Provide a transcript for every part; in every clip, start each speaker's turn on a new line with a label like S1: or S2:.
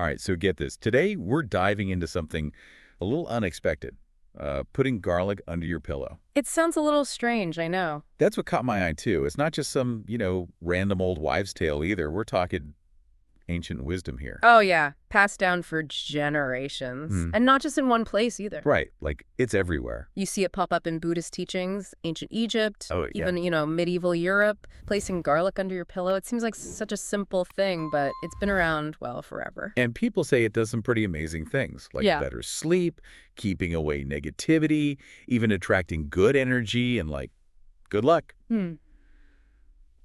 S1: All right, so get this. Today, we're diving into something a little unexpected, putting garlic under your pillow.
S2: It sounds a little strange, I know.
S1: That's what caught my eye, too. It's not just some, random old wives' tale either. We're talking ancient wisdom here.
S2: Oh, yeah. Passed down for generations.
S1: Hmm.
S2: And not just in one place either.
S1: Right, like it's everywhere.
S2: You see it pop up in Buddhist teachings, ancient Egypt,
S1: Oh, yeah.
S2: even, medieval Europe. Placing garlic under your pillow. It seems like such a simple thing, but it's been around, well, forever.
S1: And people say it does some pretty amazing things, like
S2: Yeah.
S1: better sleep, keeping away negativity, even attracting good energy and, good luck.
S2: Hmm.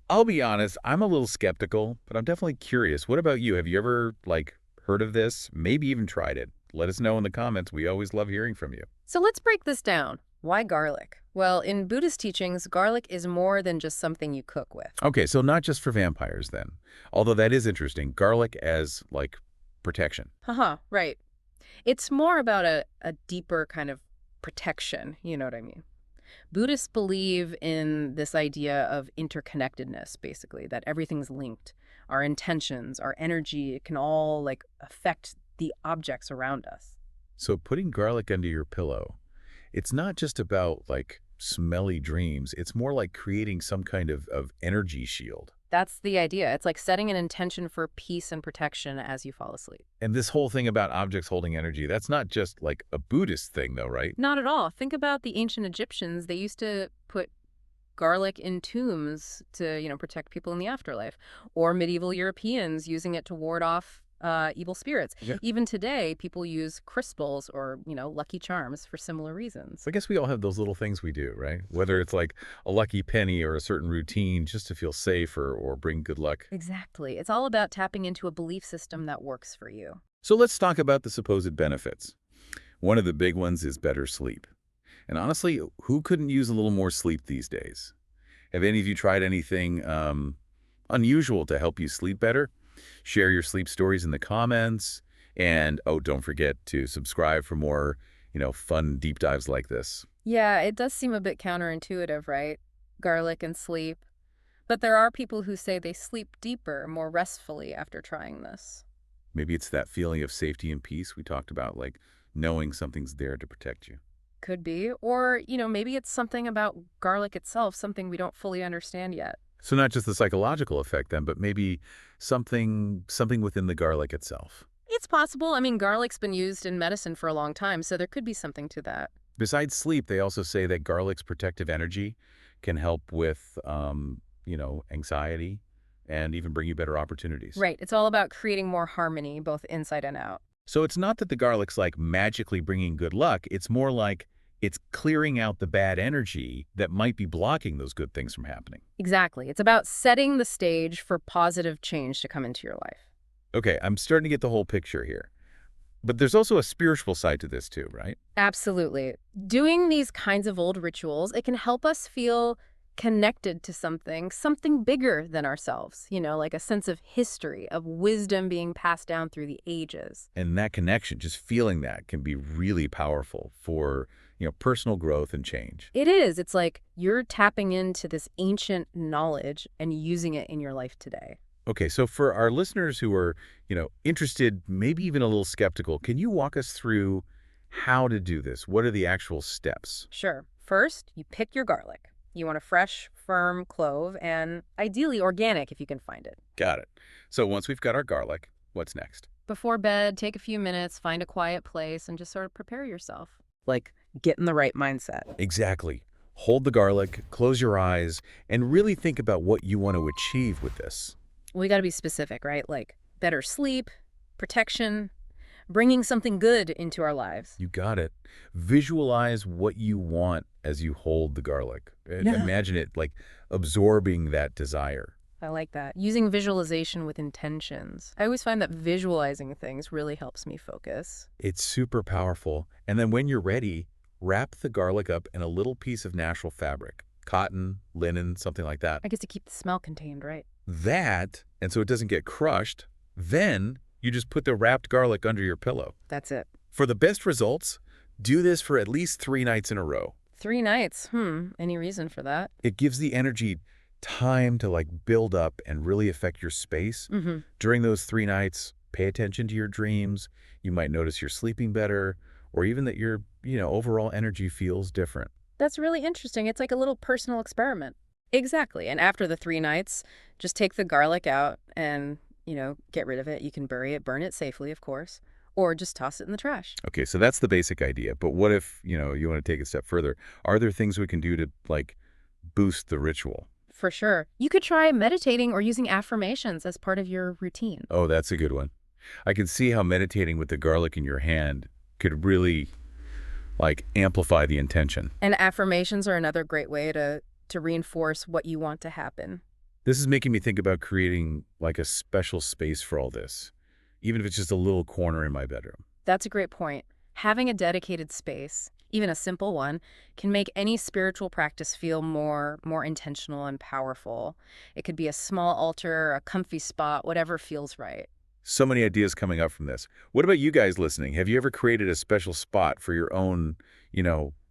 S1: I'll be honest, I'm a little skeptical, but I'm definitely curious. What about you? Have you ever, heard of this? Maybe even tried it? Let us know in the comments. We always love hearing from you.
S2: So let's break this down. Why garlic? Well, in Buddhist teachings, garlic is more than just something you cook with.
S1: Okay, so not just for vampires then. Although that is interesting. Garlic as, protection.
S2: Haha, right. It's more about a deeper kind of protection, you know what I mean? Buddhists believe in this idea of interconnectedness, basically, that everything's linked. Our intentions, our energy, it can all affect the objects around us.
S1: So putting garlic under your pillow, it's not just about, smelly dreams. It's more like creating some kind of energy shield.
S2: That's the idea. It's like setting an intention for peace and protection as you fall asleep.
S1: And this whole thing about objects holding energy, that's not just, a Buddhist thing, though, right?
S2: Not at all. Think about the ancient Egyptians. They used to put garlic in tombs to, protect people in the afterlife. Or medieval Europeans using it to ward off evil spirits.
S1: Yeah.
S2: Even today, people use crystals or, lucky charms for similar reasons.
S1: I guess we all have those little things we do, right? Whether it's like a lucky penny or a certain routine just to feel safe or bring good luck.
S2: Exactly. It's all about tapping into a belief system that works for you.
S1: So let's talk about the supposed benefits. One of the big ones is better sleep. And honestly, who couldn't use a little more sleep these days? Have any of you tried anything unusual to help you sleep better? Share your sleep stories in the comments. And, oh, don't forget to subscribe for more, fun deep dives like this.
S2: Yeah, it does seem a bit counterintuitive, right? Garlic and sleep. But there are people who say they sleep deeper, more restfully after trying this.
S1: Maybe it's that feeling of safety and peace we talked about, like knowing something's there to protect you.
S2: Could be. Or, maybe it's something about garlic itself, something we don't fully understand yet.
S1: So not just the psychological effect then, but maybe something within the garlic itself.
S2: It's possible. I mean, garlic's been used in medicine for a long time, so there could be something to that.
S1: Besides sleep, they also say that garlic's protective energy can help with, anxiety and even bring you better opportunities.
S2: Right. It's all about creating more harmony, both inside and out.
S1: So it's not that the garlic's magically bringing good luck. It's more like it's clearing out the bad energy that might be blocking those good things from happening.
S2: Exactly. It's about setting the stage for positive change to come into your life.
S1: Okay, I'm starting to get the whole picture here. But there's also a spiritual side to this too, right?
S2: Absolutely. Doing these kinds of old rituals, it can help us feel connected to something bigger than ourselves, like a sense of history, of wisdom being passed down through the ages.
S1: And that connection, just feeling that, can be really powerful for, personal growth and change.
S2: It is. It's like you're tapping into this ancient knowledge and using it in your life today.
S1: Okay, so for our listeners who are, interested, maybe even a little skeptical, can you walk us through how to do this? What are the actual steps?
S2: Sure. First, you pick your garlic. You want a fresh, firm clove, and ideally organic if you can find it.
S1: Got it. So once we've got our garlic, what's next?
S2: Before bed, take a few minutes, find a quiet place, and just sort of prepare yourself. Get in the right mindset.
S1: Exactly. Hold the garlic, close your eyes, and really think about what you want to achieve with this.
S2: We got to be specific, right? Like better sleep, protection, bringing something good into our lives.
S1: You got it. Visualize what you want as you hold the garlic.
S2: Yeah.
S1: Imagine it absorbing that desire.
S2: I like that. Using visualization with intentions. I always find that visualizing things really helps me focus.
S1: It's super powerful. And then when you're ready, wrap the garlic up in a little piece of natural fabric. Cotton, linen, something like that.
S2: I guess to keep the smell contained, right?
S1: And so it doesn't get crushed, then you just put the wrapped garlic under your pillow.
S2: That's it.
S1: For the best results, do this for at least 3 nights in a row.
S2: 3 nights. Any reason for that?
S1: It gives the energy time to build up and really affect your space. During those 3 nights, pay attention to your dreams. You might notice you're sleeping better, or even that your, overall energy feels different.
S2: That's really interesting. It's like a little personal experiment. Exactly. And after the 3 nights, just take the garlic out and, get rid of it. You can bury it, burn it safely, of course, or just toss it in the trash.
S1: Okay, so that's the basic idea. But what if, you want to take it a step further? Are there things we can do to, like, boost the ritual?
S2: For sure. You could try meditating or using affirmations as part of your routine.
S1: Oh, that's a good one. I can see how meditating with the garlic in your hand could really, like, amplify the intention.
S2: And affirmations are another great way to reinforce what you want to happen.
S1: This is making me think about creating, like, a special space for all this, even if it's just a little corner in my bedroom.
S2: That's a great point. Having a dedicated space, even a simple one, can make any spiritual practice feel more intentional and powerful. It could be a small altar, a comfy spot, whatever feels right.
S1: So many ideas coming up from this. What about you guys listening? Have you ever created a special spot for your own,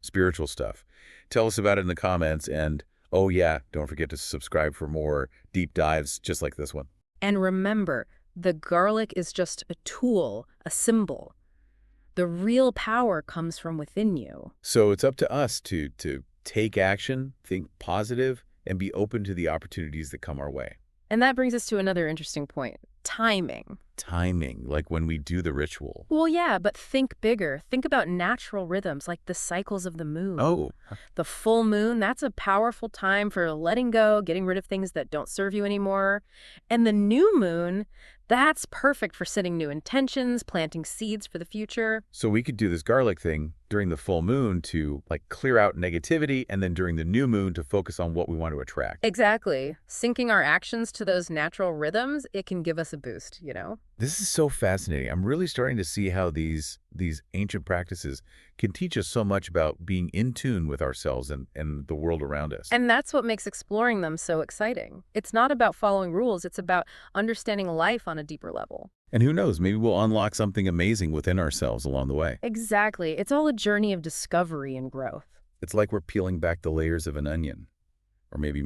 S1: spiritual stuff? Tell us about it in the comments. And, oh yeah, don't forget to subscribe for more deep dives just like this one.
S2: And remember, the garlic is just a tool, a symbol. The real power comes from within you.
S1: So it's up to us to take action, think positive, and be open to the opportunities that come our way.
S2: And that brings us to another interesting point. Timing.
S1: Timing, like when we do the ritual.
S2: Well, yeah, but think bigger. Think about natural rhythms like the cycles of the moon.
S1: Oh,
S2: The full moon, that's a powerful time for letting go, getting rid of things that don't serve you anymore. And the new moon, that's perfect for setting new intentions, planting seeds for the future.
S1: so we could do this garlic thing during the full moon to, like, clear out negativity, and then during the new moon to focus on what we want to attract.
S2: Exactly. Syncing our actions to those natural rhythms, it can give us a boost.
S1: This is so fascinating. I'm really starting to see how these ancient practices can teach us so much about being in tune with ourselves and the world around us.
S2: And that's what makes exploring them so exciting. It's not about following rules, it's about understanding life on a deeper level.
S1: And who knows, maybe we'll unlock something amazing within ourselves along the way.
S2: Exactly. It's all a journey of discovery and growth.
S1: It's like we're peeling back the layers of an onion, or maybe,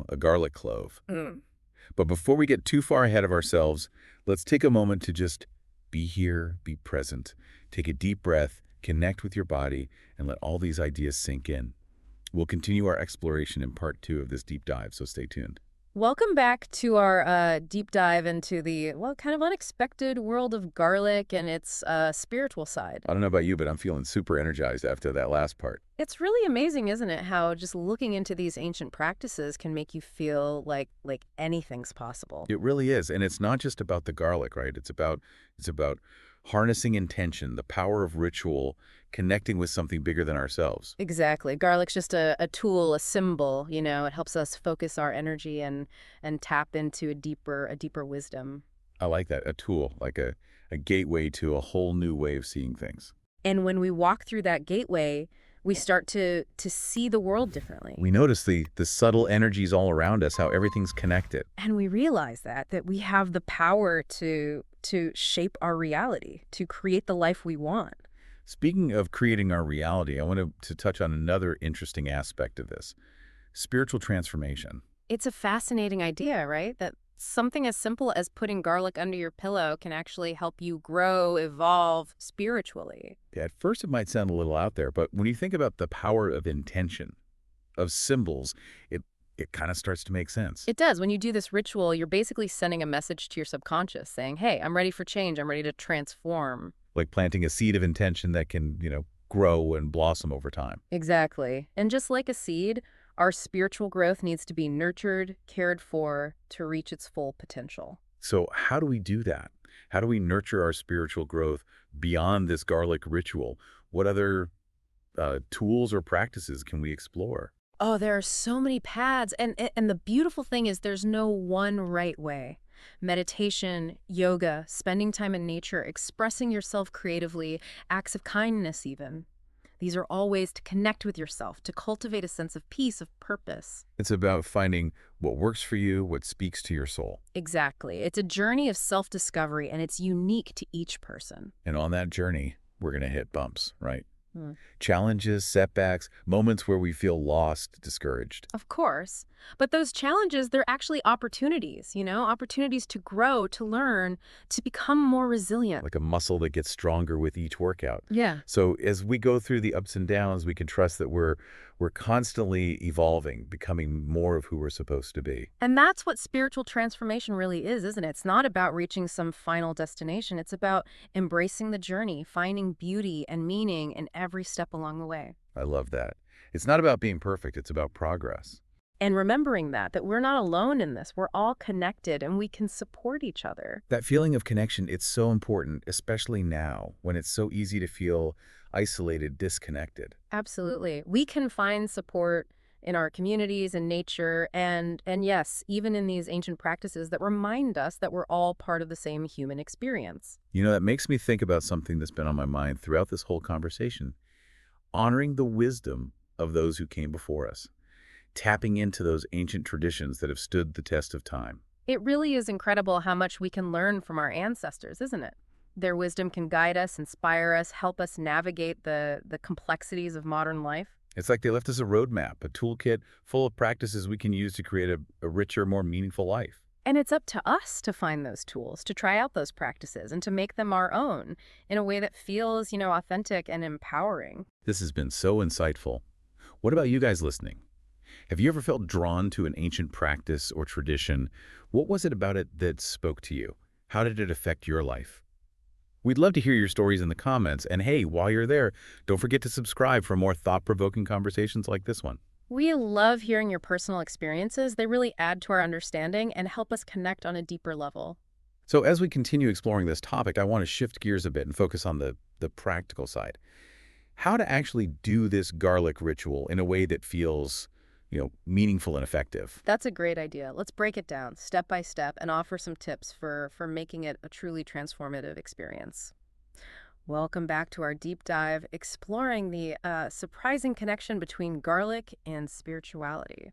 S1: a garlic clove. But before we get too far ahead of ourselves, let's take a moment to just be here, be present, take a deep breath, connect with your body, and let all these ideas sink in. We'll continue our exploration in part 2 of this deep dive, so stay tuned.
S2: Welcome back to our deep dive into the, kind of unexpected world of garlic and its spiritual side.
S1: I don't know about you, but I'm feeling super energized after that last part.
S2: It's really amazing, isn't it, how just looking into these ancient practices can make you feel like anything's possible.
S1: It really is, and it's not just about the garlic, right? It's about harnessing intention, the power of ritual, connecting with something bigger than ourselves.
S2: Exactly. Garlic's just a tool, a symbol, it helps us focus our energy and tap into a deeper wisdom.
S1: I like that, a tool, like a gateway to a whole new way of seeing things.
S2: And when we walk through that gateway, we start to see the world differently.
S1: We notice the subtle energies all around us, how everything's connected.
S2: And we realize that we have the power to shape our reality, to create the life we want.
S1: Speaking of creating our reality, I want to touch on another interesting aspect of this, spiritual transformation.
S2: It's a fascinating idea, right? That something as simple as putting garlic under your pillow can actually help you grow, evolve spiritually.
S1: At first, it might sound a little out there, but when you think about the power of intention, of symbols, it kind of starts to make sense.
S2: It does. When you do this ritual, you're basically sending a message to your subconscious saying, hey, I'm ready for change. I'm ready to transform.
S1: Like planting a seed of intention that can, grow and blossom over time.
S2: Exactly. And just like a seed, our spiritual growth needs to be nurtured, cared for to reach its full potential.
S1: So how do we do that? How do we nurture our spiritual growth beyond this garlic ritual? What other tools or practices can we explore?
S2: Oh, there are so many paths. And the beautiful thing is there's no one right way. Meditation, yoga, spending time in nature, expressing yourself creatively, acts of kindness even. These are all ways to connect with yourself, to cultivate a sense of peace, of purpose.
S1: It's about finding what works for you, what speaks to your soul.
S2: Exactly. It's a journey of self-discovery, and it's unique to each person.
S1: And on that journey, we're going to hit bumps, right? Challenges, setbacks, moments where we feel lost, discouraged.
S2: Of course. But those challenges, they're actually opportunities, opportunities to grow, to learn, to become more resilient.
S1: Like a muscle that gets stronger with each workout.
S2: Yeah.
S1: So as we go through the ups and downs, we can trust that we're constantly evolving, becoming more of who we're supposed to be.
S2: And that's what spiritual transformation really is, isn't it? It's not about reaching some final destination. It's about embracing the journey, finding beauty and meaning in every step along the way.
S1: I love that. It's not about being perfect, it's about progress.
S2: And remembering that we're not alone in this. We're all connected and we can support each other.
S1: That feeling of connection, it's so important, especially now when it's so easy to feel isolated, disconnected.
S2: Absolutely. We can find support in our communities and nature and yes, even in these ancient practices that remind us that we're all part of the same human experience.
S1: You know, that makes me think about something that's been on my mind throughout this whole conversation. Honoring the wisdom of those who came before us. Tapping into those ancient traditions that have stood the test of time.
S2: It really is incredible how much we can learn from our ancestors, isn't it? Their wisdom can guide us, inspire us, help us navigate the complexities of modern life.
S1: It's like they left us a roadmap, a toolkit full of practices we can use to create a richer, more meaningful life.
S2: And it's up to us to find those tools, to try out those practices, and to make them our own in a way that feels, authentic and empowering.
S1: This has been so insightful. What about you guys listening? Have you ever felt drawn to an ancient practice or tradition? What was it about it that spoke to you? How did it affect your life? We'd love to hear your stories in the comments. And hey, while you're there, don't forget to subscribe for more thought-provoking conversations like this one.
S2: We love hearing your personal experiences. They really add to our understanding and help us connect on a deeper level.
S1: So as we continue exploring this topic, I want to shift gears a bit and focus on the practical side. How to actually do this garlic ritual in a way that feels, meaningful and effective.
S2: That's a great idea. Let's break it down step by step and offer some tips for making it a truly transformative experience. Welcome back to our deep dive, exploring the surprising connection between garlic and spirituality.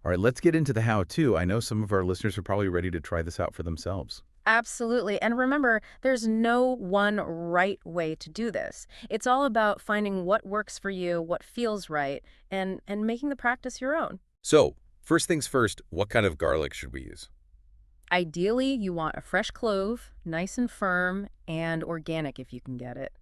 S1: All right, let's get into the how-to. I know some of our listeners are probably ready to try this out for themselves.
S2: Absolutely. And remember, there's no one right way to do this. It's all about finding what works for you, what feels right, and making the practice your own.
S1: So, first things first, what kind of garlic should we use?
S2: Ideally, you want a fresh clove, nice and firm, and organic if you can get it.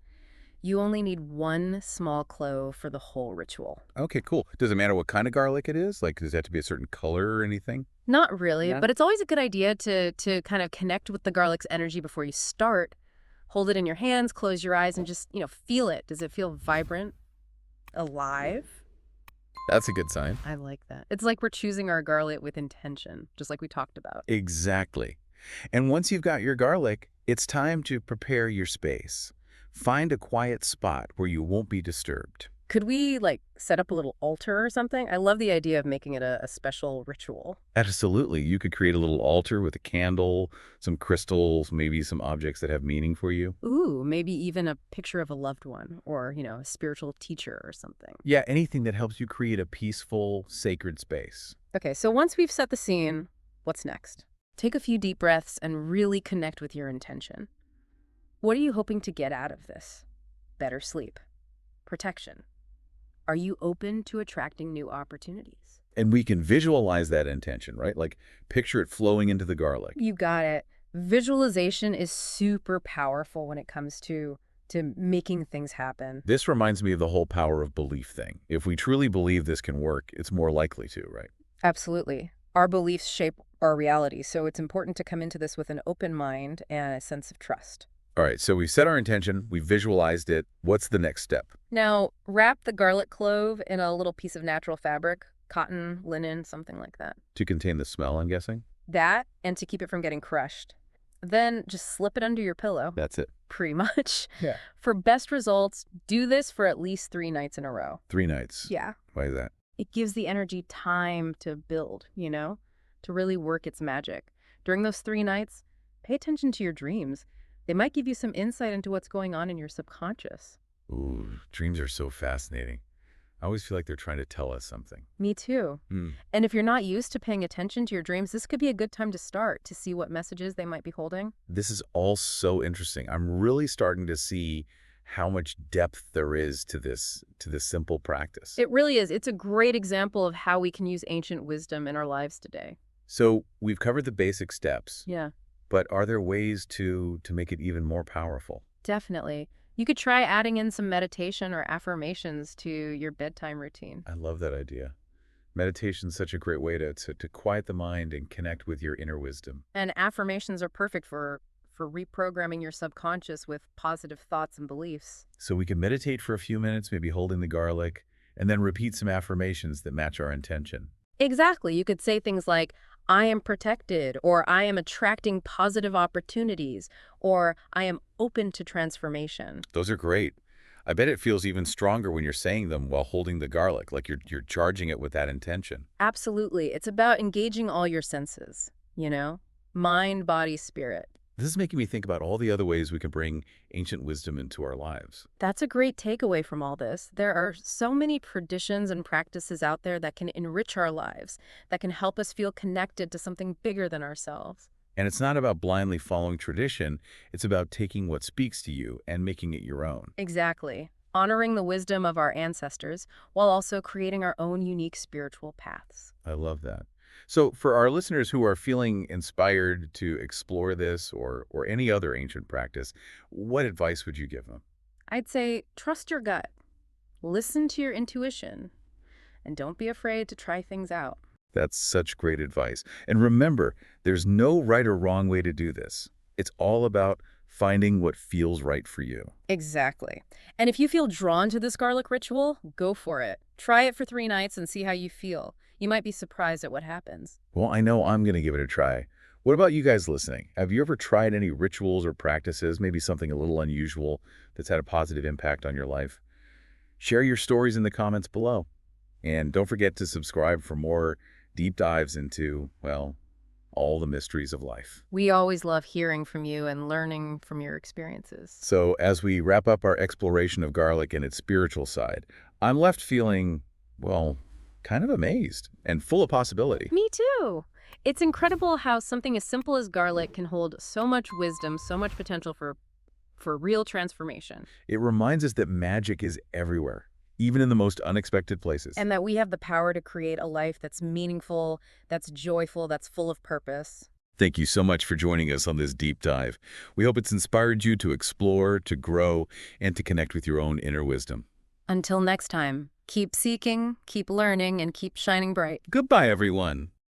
S2: You only need one small clove for the whole ritual.
S1: Okay, cool. Does it matter what kind of garlic it is? Like, does it have to be a certain color or anything?
S2: Not really,
S1: Yeah.
S2: but it's always a good idea to kind of connect with the garlic's energy before you start. Hold it in your hands, close your eyes, and just, feel it. Does it feel vibrant, alive?
S1: That's a good sign.
S2: I like that. It's like we're choosing our garlic with intention, just like we talked about.
S1: Exactly. And once you've got your garlic, it's time to prepare your space. Find a quiet spot where you won't be disturbed.
S2: Could we, set up a little altar or something? I love the idea of making it a special ritual.
S1: Absolutely. You could create a little altar with a candle, some crystals, maybe some objects that have meaning for you.
S2: Ooh, maybe even a picture of a loved one or, a spiritual teacher or something.
S1: Yeah, anything that helps you create a peaceful, sacred space.
S2: Okay, so once we've set the scene, what's next? Take a few deep breaths and really connect with your intention. What are you hoping to get out of this? Better sleep. Protection. Are you open to attracting new opportunities?
S1: And we can visualize that intention, right? Like picture it flowing into the garlic.
S2: You got it. Visualization is super powerful when it comes to making things happen.
S1: This reminds me of the whole power of belief thing. If we truly believe this can work, it's more likely to, right?
S2: Absolutely. Our beliefs shape our reality, so it's important to come into this with an open mind and a sense of trust.
S1: All right, so we set our intention, we visualized it. What's the next step?
S2: Now, wrap the garlic clove in a little piece of natural fabric, cotton, linen, something like that.
S1: To contain the smell, I'm guessing?
S2: That, and to keep it from getting crushed. Then just slip it under your pillow.
S1: That's it.
S2: Pretty much.
S1: Yeah.
S2: For best results, do this for at least 3 nights in a row.
S1: 3 nights.
S2: Yeah.
S1: Why is that?
S2: It gives the energy time to build, to really work its magic. During those 3 nights, pay attention to your dreams. They might give you some insight into what's going on in your subconscious.
S1: Ooh, dreams are so fascinating. I always feel like they're trying to tell us something.
S2: Me too. And if you're not used to paying attention to your dreams, this could be a good time to start to see what messages they might be holding.
S1: This is all so interesting. I'm really starting to see how much depth there is to this simple practice.
S2: It really is. It's a great example of how we can use ancient wisdom in our lives today.
S1: So we've covered the basic steps,
S2: Yeah,
S1: but are there ways to make it even more powerful?
S2: definitely. You could try adding in some meditation or affirmations to your bedtime routine.
S1: I love that idea. Meditation's such a great way to quiet the mind and connect with your inner wisdom.
S2: And affirmations are perfect for reprogramming your subconscious with positive thoughts and beliefs.
S1: So we can meditate for a few minutes, maybe holding the garlic, and then repeat some affirmations that match our intention.
S2: Exactly. You could say things like, I am protected, or I am attracting positive opportunities, or I am open to transformation.
S1: Those are great. I bet it feels even stronger when you're saying them while holding the garlic, like you're charging it with that intention.
S2: Absolutely. It's about engaging all your senses, mind, body, spirit.
S1: This is making me think about all the other ways we can bring ancient wisdom into our lives.
S2: That's a great takeaway from all this. There are so many traditions and practices out there that can enrich our lives, that can help us feel connected to something bigger than ourselves.
S1: And it's not about blindly following tradition, it's about taking what speaks to you and making it your own.
S2: Exactly. Honoring the wisdom of our ancestors while also creating our own unique spiritual paths.
S1: I love that. So for our listeners who are feeling inspired to explore this or any other ancient practice, what advice would you give them?
S2: I'd say trust your gut, listen to your intuition, and don't be afraid to try things out.
S1: That's such great advice. And remember, there's no right or wrong way to do this. It's all about finding what feels right for you.
S2: Exactly. And if you feel drawn to this garlic ritual, go for it. Try it for 3 nights and see how you feel. You might be surprised at what happens.
S1: Well, I know I'm going to give it a try. What about you guys listening? Have you ever tried any rituals or practices, maybe something a little unusual that's had a positive impact on your life? Share your stories in the comments below. And don't forget to subscribe for more deep dives into, well, all the mysteries of life.
S2: We always love hearing from you and learning from your experiences.
S1: So as we wrap up our exploration of garlic and its spiritual side, I'm left feeling, well, kind of amazed and full of possibility.
S2: Me too. It's incredible how something as simple as garlic can hold so much wisdom, so much potential for real transformation.
S1: It reminds us that magic is everywhere, even in the most unexpected places.
S2: And that we have the power to create a life that's meaningful, that's joyful, that's full of purpose.
S1: Thank you so much for joining us on this deep dive. We hope it's inspired you to explore, to grow, and to connect with your own inner wisdom.
S2: Until next time, keep seeking, keep learning, and keep shining bright.
S1: Goodbye, everyone.